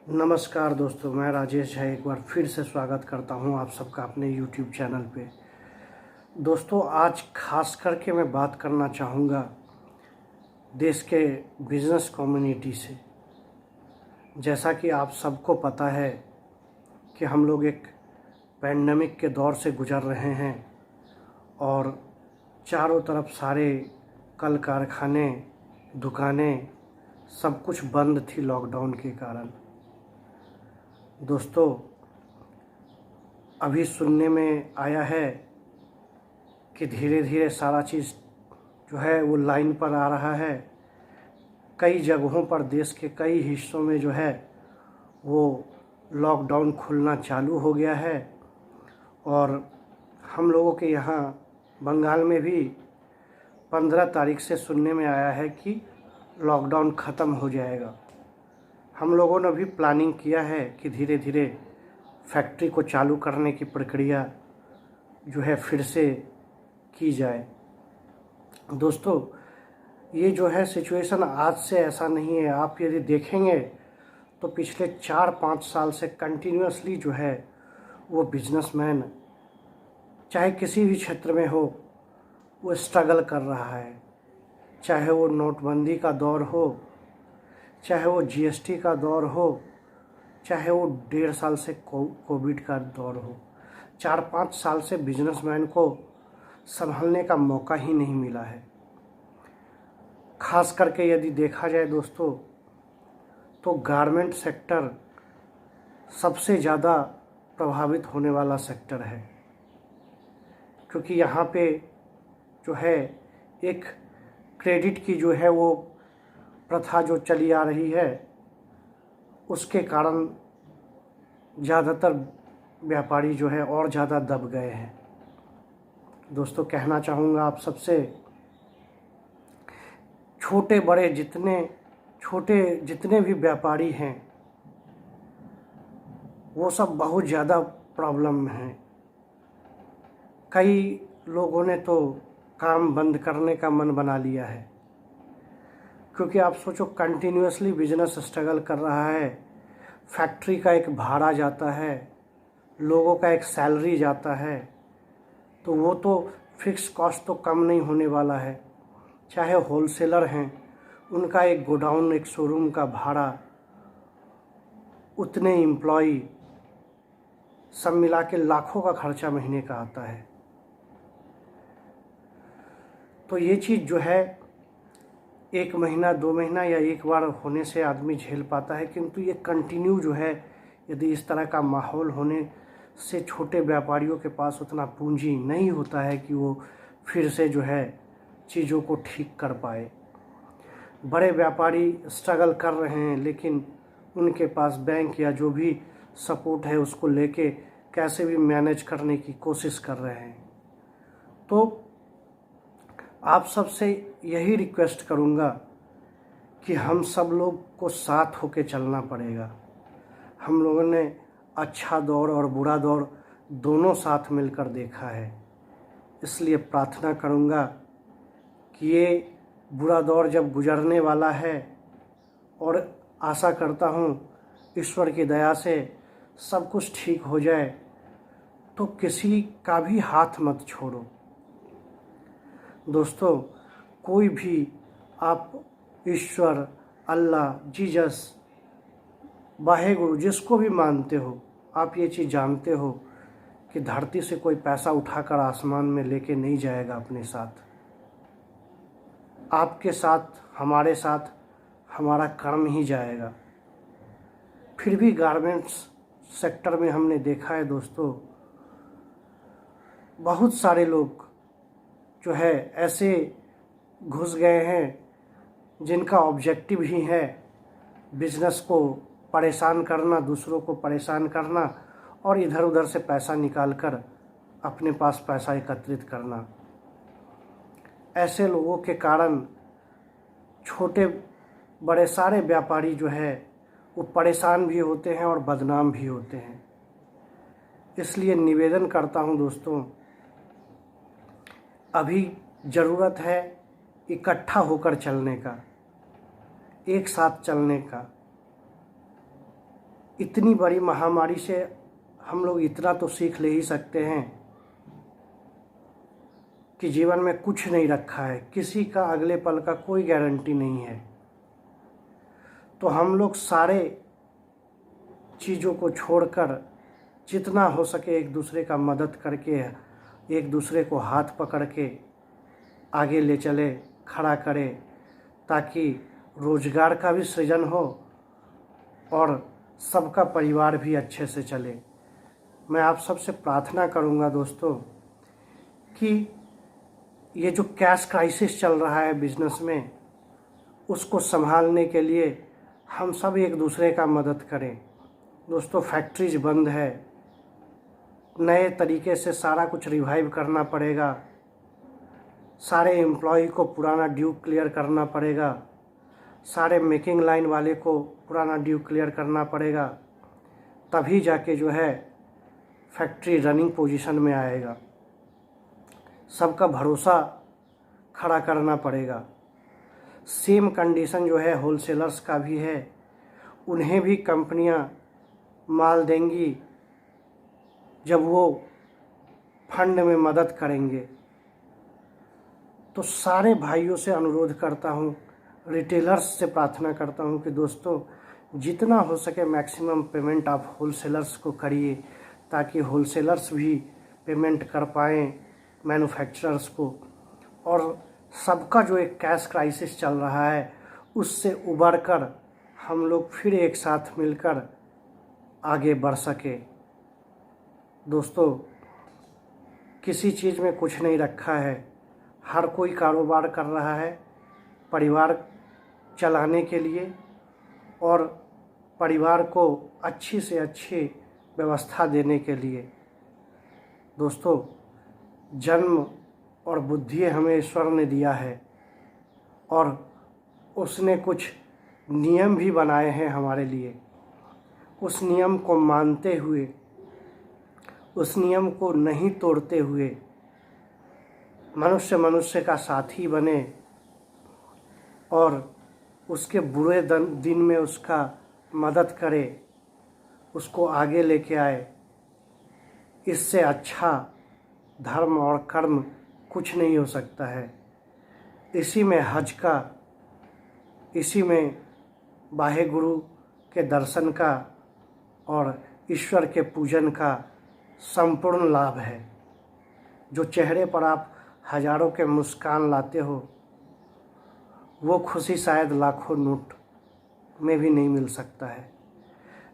नमस्कार दोस्तों, मैं राजेश है। एक बार फिर से स्वागत करता हूं आप सबका अपने YouTube चैनल पे। दोस्तों, आज खास करके मैं बात करना चाहूँगा देश के बिज़नेस कम्युनिटी से। जैसा कि आप सबको पता है कि हम लोग एक पैंडेमिक के दौर से गुज़र रहे हैं और चारों तरफ सारे कल कारखाने, दुकानें सब कुछ बंद थी लॉकडाउन के कारण। दोस्तों, अभी सुनने में आया है कि धीरे धीरे सारा चीज़ जो है वो लाइन पर आ रहा है। कई जगहों पर देश के कई हिस्सों में जो है वो लॉकडाउन खुलना चालू हो गया है और हम लोगों के यहाँ बंगाल में भी 15 तारीख से सुनने में आया है कि लॉकडाउन ख़त्म हो जाएगा। हम लोगों ने भी प्लानिंग किया है कि धीरे धीरे फैक्ट्री को चालू करने की प्रक्रिया जो है फिर से की जाए। दोस्तों, ये जो है सिचुएशन आज से ऐसा नहीं है। आप यदि देखेंगे तो पिछले 4-5 साल से कंटिन्यूअसली जो है वो बिजनेसमैन चाहे किसी भी क्षेत्र में हो वो स्ट्रगल कर रहा है। चाहे वो नोटबंदी का दौर हो, चाहे वो जीएसटी का दौर हो, चाहे वो 1.5 साल से कोविड का दौर हो। 4-5 साल से बिजनेसमैन को संभलने का मौका ही नहीं मिला है। खास करके यदि देखा जाए दोस्तों तो गारमेंट सेक्टर सबसे ज़्यादा प्रभावित होने वाला सेक्टर है, क्योंकि यहाँ पे जो है एक क्रेडिट की जो है वो प्रथा जो चली आ रही है उसके कारण ज़्यादातर व्यापारी जो है और ज़्यादा दब गए हैं। दोस्तों, कहना चाहूँगा आप सबसे, छोटे बड़े जितने भी व्यापारी हैं वो सब बहुत ज़्यादा प्रॉब्लम में हैं। कई लोगों ने तो काम बंद करने का मन बना लिया है, क्योंकि आप सोचो कंटिन्यूअसली बिजनेस स्ट्रगल कर रहा है। फैक्ट्री का एक भाड़ा जाता है, लोगों का एक सैलरी जाता है, तो वो तो फिक्स कॉस्ट तो कम नहीं होने वाला है। चाहे होलसेलर हैं, उनका एक गोडाउन, एक शोरूम का भाड़ा, उतने एम्प्लॉई, सब मिला के लाखों का खर्चा महीने का आता है। तो ये चीज़ जो है 1 महीना 2 महीना या एक बार होने से आदमी झेल पाता है, किंतु ये कंटिन्यू जो है यदि इस तरह का माहौल होने से छोटे व्यापारियों के पास उतना पूंजी नहीं होता है कि वो फिर से जो है चीज़ों को ठीक कर पाए। बड़े व्यापारी स्ट्रगल कर रहे हैं, लेकिन उनके पास बैंक या जो भी सपोर्ट है उसको लेके कैसे भी मैनेज करने की कोशिश कर रहे हैं। तो आप सबसे यही रिक्वेस्ट करूँगा कि हम सब लोग को साथ होके चलना पड़ेगा। हम लोगों ने अच्छा दौर और बुरा दौर दोनों साथ मिलकर देखा है, इसलिए प्रार्थना करूँगा कि ये बुरा दौर जब गुजरने वाला है, और आशा करता हूँ ईश्वर की दया से सब कुछ ठीक हो जाए, तो किसी का भी हाथ मत छोड़ो। दोस्तों, कोई भी आप ईश्वर, अल्लाह, जीसस, वाहेगुरु जिसको भी मानते हो, आप ये चीज़ जानते हो कि धरती से कोई पैसा उठाकर आसमान में लेके नहीं जाएगा अपने साथ। आपके साथ, हमारे साथ हमारा कर्म ही जाएगा। फिर भी गारमेंट्स सेक्टर में हमने देखा है दोस्तों, बहुत सारे लोग जो है ऐसे घुस गए हैं जिनका ऑब्जेक्टिव ही है बिजनेस को परेशान करना, दूसरों को परेशान करना और इधर उधर से पैसा निकालकर अपने पास पैसा एकत्रित करना। ऐसे लोगों के कारण छोटे बड़े सारे व्यापारी जो है वो परेशान भी होते हैं और बदनाम भी होते हैं। इसलिए निवेदन करता हूं दोस्तों, अभी ज़रूरत है इकट्ठा होकर चलने का, एक साथ चलने का। इतनी बड़ी महामारी से हम लोग इतना तो सीख ले ही सकते हैं कि जीवन में कुछ नहीं रखा है, किसी का अगले पल का कोई गारंटी नहीं है। तो हम लोग सारे चीज़ों को छोड़कर जितना हो सके एक दूसरे का मदद करके, एक दूसरे को हाथ पकड़ के आगे ले चले, खड़ा करे, ताकि रोज़गार का भी सृजन हो और सबका परिवार भी अच्छे से चले। मैं आप सबसे प्रार्थना करूंगा दोस्तों कि ये जो कैश क्राइसिस चल रहा है बिजनेस में, उसको संभालने के लिए हम सब एक दूसरे का मदद करें। दोस्तों, फैक्ट्रीज बंद है, नए तरीके से सारा कुछ रिवाइव करना पड़ेगा, सारे एम्प्लॉय को पुराना ड्यू क्लियर करना पड़ेगा, सारे मेकिंग लाइन वाले को पुराना ड्यू क्लियर करना पड़ेगा, तभी जाके जो है फैक्ट्री रनिंग पोजीशन में आएगा। सबका भरोसा खड़ा करना पड़ेगा। सेम कंडीशन जो है होलसेलर्स का भी है, उन्हें भी कंपनियां माल देंगी जब वो फंड में मदद करेंगे। तो सारे भाइयों से अनुरोध करता हूँ, रिटेलर्स से प्रार्थना करता हूँ कि दोस्तों जितना हो सके मैक्सिमम पेमेंट आप होलसेलर्स को करिए, ताकि होलसेलर्स भी पेमेंट कर पाएँ मैन्युफैक्चरर्स को, और सबका जो एक कैश क्राइसिस चल रहा है उससे उबर कर हम लोग फिर एक साथ मिलकर आगे बढ़ सके। दोस्तों, किसी चीज़ में कुछ नहीं रखा है, हर कोई कारोबार कर रहा है परिवार चलाने के लिए और परिवार को अच्छी से अच्छी व्यवस्था देने के लिए। दोस्तों, जन्म और बुद्धि हमें ईश्वर ने दिया है और उसने कुछ नियम भी बनाए हैं हमारे लिए। उस नियम को मानते हुए, उस नियम को नहीं तोड़ते हुए मनुष्य मनुष्य का साथी बने और उसके बुरे दिन में उसका मदद करे, उसको आगे लेके आए। इससे अच्छा धर्म और कर्म कुछ नहीं हो सकता है। इसी में हज का, इसी में वाहे गुरु के दर्शन का और ईश्वर के पूजन का संपूर्ण लाभ है। जो चेहरे पर आप हजारों के मुस्कान लाते हो, वो खुशी शायद लाखों नोट में भी नहीं मिल सकता है।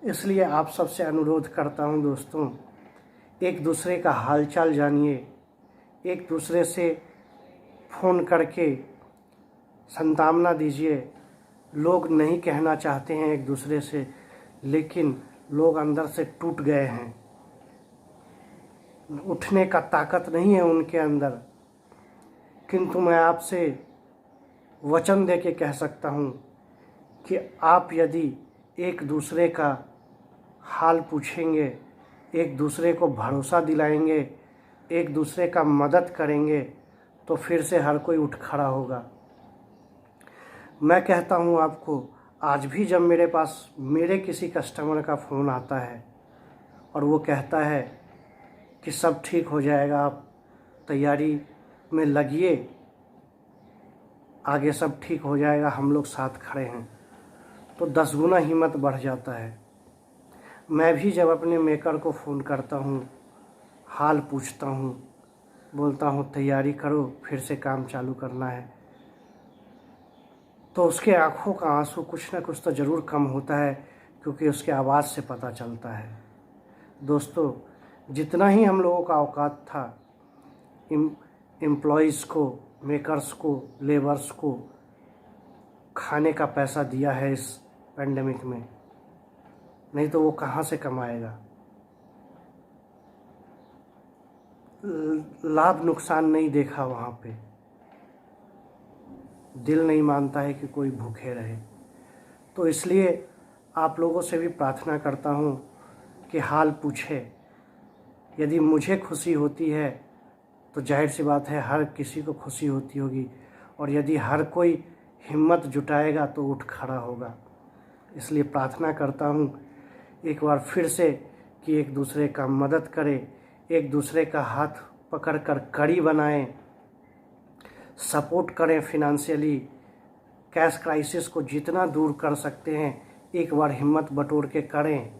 इसलिए आप सबसे अनुरोध करता हूँ दोस्तों, एक दूसरे का हालचाल जानिए, एक दूसरे से फ़ोन करके सांत्वना दीजिए। लोग नहीं कहना चाहते हैं एक दूसरे से, लेकिन लोग अंदर से टूट गए हैं, उठने का ताकत नहीं है उनके अंदर। किंतु मैं आपसे वचन दे के कह सकता हूँ कि आप यदि एक दूसरे का हाल पूछेंगे, एक दूसरे को भरोसा दिलाएंगे, एक दूसरे का मदद करेंगे, तो फिर से हर कोई उठ खड़ा होगा। मैं कहता हूँ आपको, आज भी जब मेरे पास मेरे किसी कस्टमर का फ़ोन आता है और वो कहता है कि सब ठीक हो जाएगा, आप तैयारी में लगिए, आगे सब ठीक हो जाएगा, हम लोग साथ खड़े हैं, तो 10 गुना हिम्मत बढ़ जाता है। मैं भी जब अपने मेकर को फ़ोन करता हूँ, हाल पूछता हूँ, बोलता हूँ तैयारी करो, फिर से काम चालू करना है, तो उसके आँखों का आंसू कुछ ना कुछ तो ज़रूर कम होता है, क्योंकि उसके आवाज़ से पता चलता है। दोस्तों, जितना ही हम लोगों का औकात था एम्प्लॉइज़ को, मेकर्स को, लेबर्स को खाने का पैसा दिया है इस पेंडेमिक में, नहीं तो वो कहाँ से कमाएगा। लाभ नुकसान नहीं देखा वहाँ पे, दिल नहीं मानता है कि कोई भूखे रहे। तो इसलिए आप लोगों से भी प्रार्थना करता हूँ कि हाल पूछे। यदि मुझे खुशी होती है तो जाहिर सी बात है हर किसी को खुशी होती होगी, और यदि हर कोई हिम्मत जुटाएगा तो उठ खड़ा होगा। इसलिए प्रार्थना करता हूँ एक बार फिर से कि एक दूसरे का मदद करें, एक दूसरे का हाथ पकड़कर कड़ी बनाएं, सपोर्ट करें फिनेंशियली। कैश क्राइसिस को जितना दूर कर सकते हैं एक बार हिम्मत बटोर के करें,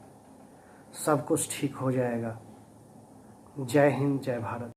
सब कुछ ठीक हो जाएगा। जय हिंद, जय भारत।